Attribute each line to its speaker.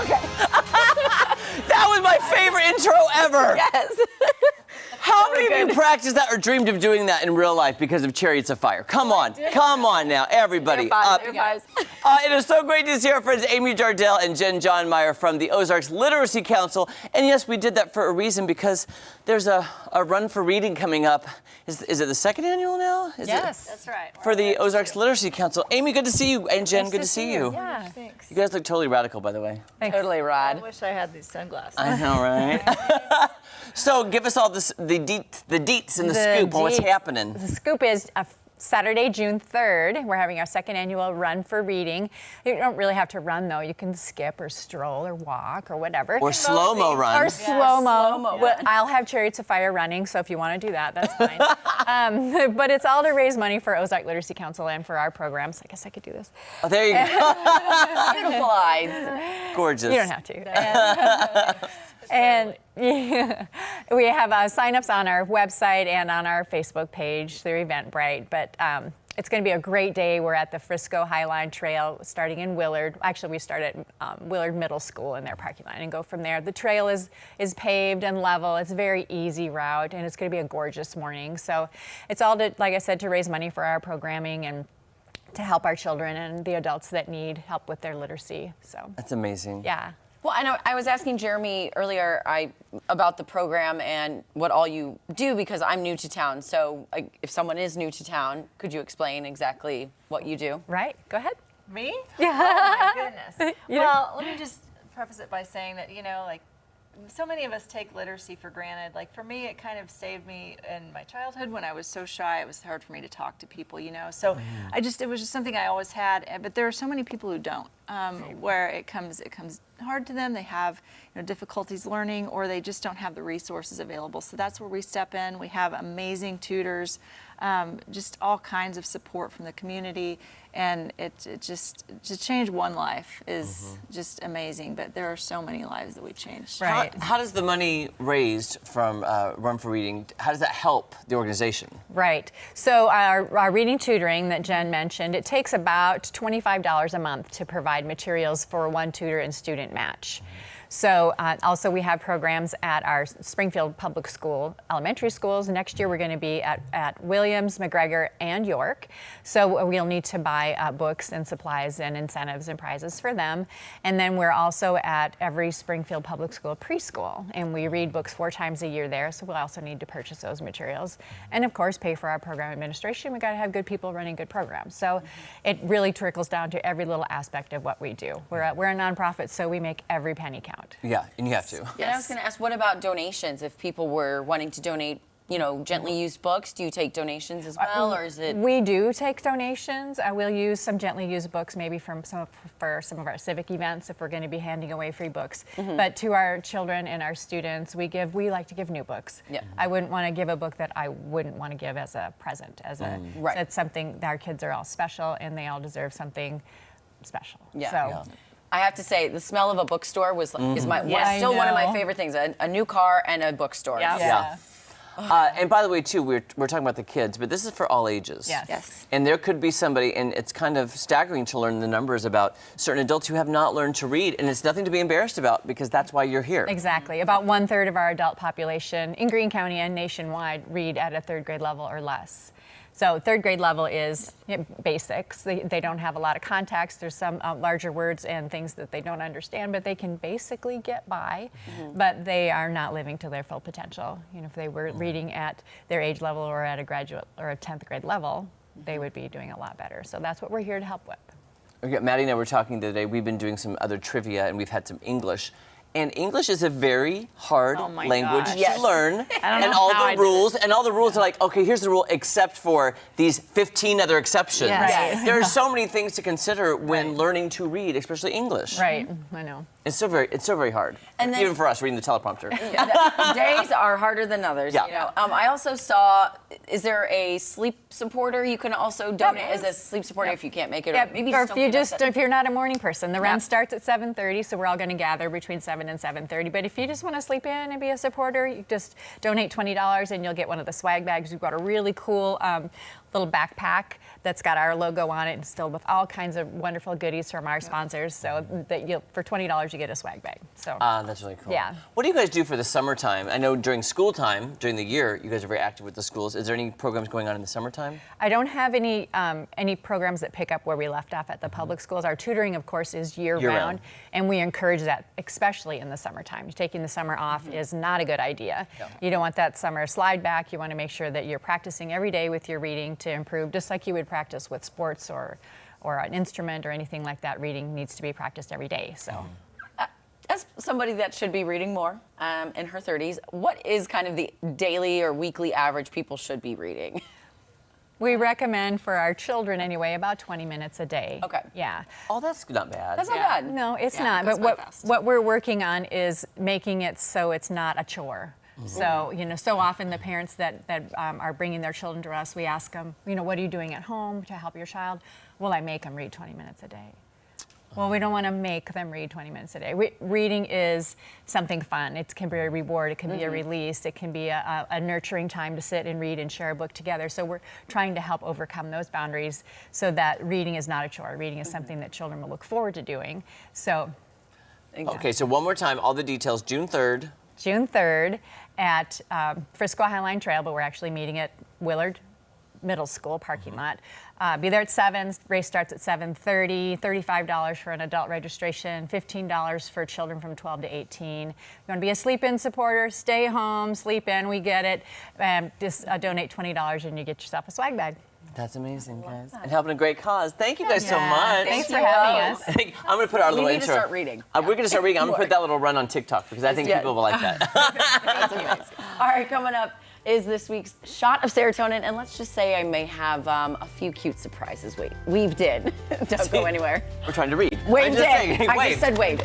Speaker 1: Okay.
Speaker 2: That was my favorite intro ever.
Speaker 1: Yes.
Speaker 2: How many of you practiced that or dreamed of doing that in real life because of Chariots of Fire? Come on now, everybody. Up. It is so great to see our friends Amy Jardell and Jen John Meyer from the Ozarks Literacy Council. And yes, we did that for a reason, because there's a run for reading coming up. Is it the second annual now?
Speaker 1: Yes, that's right.
Speaker 2: For the Ozarks Literacy Council. Amy, good to see you. And Jen, good to see you.
Speaker 1: Yeah, thanks.
Speaker 2: You guys look totally radical, by the way.
Speaker 1: Totally rad.
Speaker 3: I wish I had these sunglasses.
Speaker 2: I know, right? So give us all the deets and the scoop on what's happening.
Speaker 4: The scoop is Saturday, June 3rd. We're having our second annual Run for Reading. You don't really have to run, though. You can skip or stroll or walk or whatever.
Speaker 2: Or slow-mo run.
Speaker 4: Or slow-mo. Well, I'll have Chariots of Fire running, so if you want to do that, that's fine. But it's all to raise money for Ozark Literacy Council and for our programs. I guess I could do this.
Speaker 2: Oh, there you go.
Speaker 1: Beautiful eyes.
Speaker 2: Gorgeous.
Speaker 4: You don't have to. And we have sign-ups on our website and on our Facebook page through Eventbrite. But it's going to be a great day. We're at the Frisco Highline Trail starting in Willard. Actually, we start at Willard Middle School in their parking lot and go from there. The trail is paved and level. It's a very easy route, and it's going to be a gorgeous morning. So it's all, to, like I said, to raise money for our programming and to help our children and the adults that need help with their literacy. So
Speaker 2: that's amazing.
Speaker 4: Yeah.
Speaker 1: Well, I know I was asking Jeremy earlier about the program and what all you do, because I'm new to town. So if someone is new to town, could you explain exactly what you do?
Speaker 4: Right. Go ahead.
Speaker 3: Me?
Speaker 4: Yeah.
Speaker 3: Oh my goodness. Well, let me just preface it by saying that, like, so many of us take literacy for granted. Like, for me, it kind of saved me in my childhood when I was so shy. It was hard for me to talk to people, So it was just something I always had. But there are so many people who don't, where it comes hard to them. They have difficulties learning, or they just don't have the resources available. So that's where we step in. We have amazing tutors, just all kinds of support from the community. And it just to change one life is just amazing. But there are so many lives that we've changed.
Speaker 4: Right.
Speaker 2: How does the money raised from Run for Reading, how does that help the organization?
Speaker 4: Right. So our reading tutoring that Jen mentioned, it takes about $25 a month to provide materials for one tutor and student match. So also we have programs at our Springfield Public School elementary schools. Next year we're going to be at Williams, McGregor, and York. So we'll need to buy books and supplies and incentives and prizes for them. And then we're also at every Springfield Public School preschool, and we read books 4 times a year there. So we'll also need to purchase those materials. And of course pay for our program administration. We got to have good people running good programs. So it really trickles down to every little aspect of what we do. We're a nonprofit, so we make every penny count.
Speaker 2: Yeah, and you have to.
Speaker 1: Yes. And I was going to ask, what about donations? If people were wanting to donate, gently used books, do you take donations as well, or is it?
Speaker 4: We do take donations. We'll use some gently used books, maybe for some of our civic events, if we're going to be handing away free books. But to our children and our students, we like to give new books.
Speaker 1: Yeah.
Speaker 4: I wouldn't want to give a book that I wouldn't want to give as a present.
Speaker 1: Right.
Speaker 4: It's something. Our kids are all special, and they all deserve something special.
Speaker 1: Yeah.
Speaker 4: So.
Speaker 1: I have to say, the smell of a bookstore is still one of my favorite things. A new car and a bookstore.
Speaker 4: Yeah.
Speaker 2: And by the way, too, we're talking about the kids, but this is for all ages.
Speaker 4: Yes.
Speaker 2: And there could be somebody, and it's kind of staggering to learn the numbers about certain adults who have not learned to read, and it's nothing to be embarrassed about, because that's why you're here.
Speaker 4: Exactly. About 1/3 of our adult population in Greene County and nationwide read at a 3rd grade level or less. So 3rd grade level is basics. They don't have a lot of context. There's some larger words and things that they don't understand, but they can basically get by. But they are not living to their full potential. If they were reading at their age level or at a graduate or a 10th grade level, they would be doing a lot better. So that's what we're here to help with.
Speaker 2: Okay, Maddie and I were talking the other day. We've been doing some other trivia, and we've had some English. And English is a very hard language to learn. And all the rules are like, okay, here's the rule except for these 15 other exceptions.
Speaker 4: Yes.
Speaker 2: There are so many things to consider when learning to read, especially English.
Speaker 4: Right, I know.
Speaker 2: It's so very hard.
Speaker 1: And then,
Speaker 2: even for us reading the teleprompter.
Speaker 1: Days are harder than others.
Speaker 2: Yeah.
Speaker 1: I also saw, is there a sleep supporter you can also donate as a sleep supporter if you can't make it?
Speaker 4: Yeah,
Speaker 1: Maybe
Speaker 4: or if you're not a morning person. The run
Speaker 1: Yeah.
Speaker 4: starts at 7:30, so we're all going to gather between 7 and 7:30. But if you just want to sleep in and be a supporter, you just donate $20 and you'll get one of the swag bags. We've got a really cool little backpack that's got our logo on it and it's filled with all kinds of wonderful goodies from our sponsors. So that for $20 you get a swag bag. So
Speaker 2: That's really cool.
Speaker 4: Yeah.
Speaker 2: What do you guys do for the summertime? I know during school time, during the year, you guys are very active with the schools. Is there any programs going on in the summertime?
Speaker 4: I don't have any programs that pick up where we left off at the public schools. Our tutoring, of course, is year-round, and we encourage that, especially in the summertime. Taking the summer off is not a good idea.
Speaker 2: Yeah.
Speaker 4: You don't want that summer slide back. You want to make sure that you're practicing every day with your reading to improve, just like you would practice with sports or an instrument or anything like that. Reading needs to be practiced every day. So.
Speaker 1: As somebody that should be reading more in her 30s, what is kind of the daily or weekly average people should be reading?
Speaker 4: We recommend for our children anyway about 20 minutes a day.
Speaker 1: Okay.
Speaker 4: Yeah.
Speaker 2: Oh, that's not bad.
Speaker 1: That's not bad.
Speaker 4: No, it's
Speaker 3: Yeah,
Speaker 4: not.
Speaker 3: it goes
Speaker 4: But
Speaker 3: by fast.
Speaker 4: what we're working on is making it so it's not a chore. So, so often the parents that are bringing their children to us, we ask them, what are you doing at home to help your child? Well, I make them read 20 minutes a day. Well, we don't want to make them read 20 minutes a day. Reading is something fun. It can be a reward. It can be a release. It can be a nurturing time to sit and read and share a book together. So we're trying to help overcome those boundaries so that reading is not a chore. Reading is something that children will look forward to doing. So
Speaker 2: Okay, so one more time, all the details, June 3rd.
Speaker 4: June 3rd at Frisco Highline Trail, but we're actually meeting at Willard Middle School parking lot. Be there at 7. Race starts at 7:30. $35 for an adult registration, $15 for children from 12 to 18. You want to be a sleep-in supporter? Stay home, sleep in. We get it. Just donate $20 and you get yourself a swag bag.
Speaker 2: That's amazing, guys. And helping a great cause. Thank you guys so
Speaker 4: Yeah,
Speaker 2: much.
Speaker 4: thanks for having us.
Speaker 2: I'm going to put our little
Speaker 1: need to
Speaker 2: intro.
Speaker 1: start reading.
Speaker 2: We're going to start reading. I'm going to put that little run on TikTok because I think
Speaker 1: Yes.
Speaker 2: people will like that.
Speaker 1: That's amazing. All right, coming up is this week's shot of serotonin, and let's just say I may have a few cute surprises. We've did. Don't go anywhere.
Speaker 2: We're trying to read.
Speaker 1: Waved
Speaker 2: I'm just
Speaker 1: in.
Speaker 2: saying,
Speaker 1: I
Speaker 2: wave.
Speaker 1: just said waved.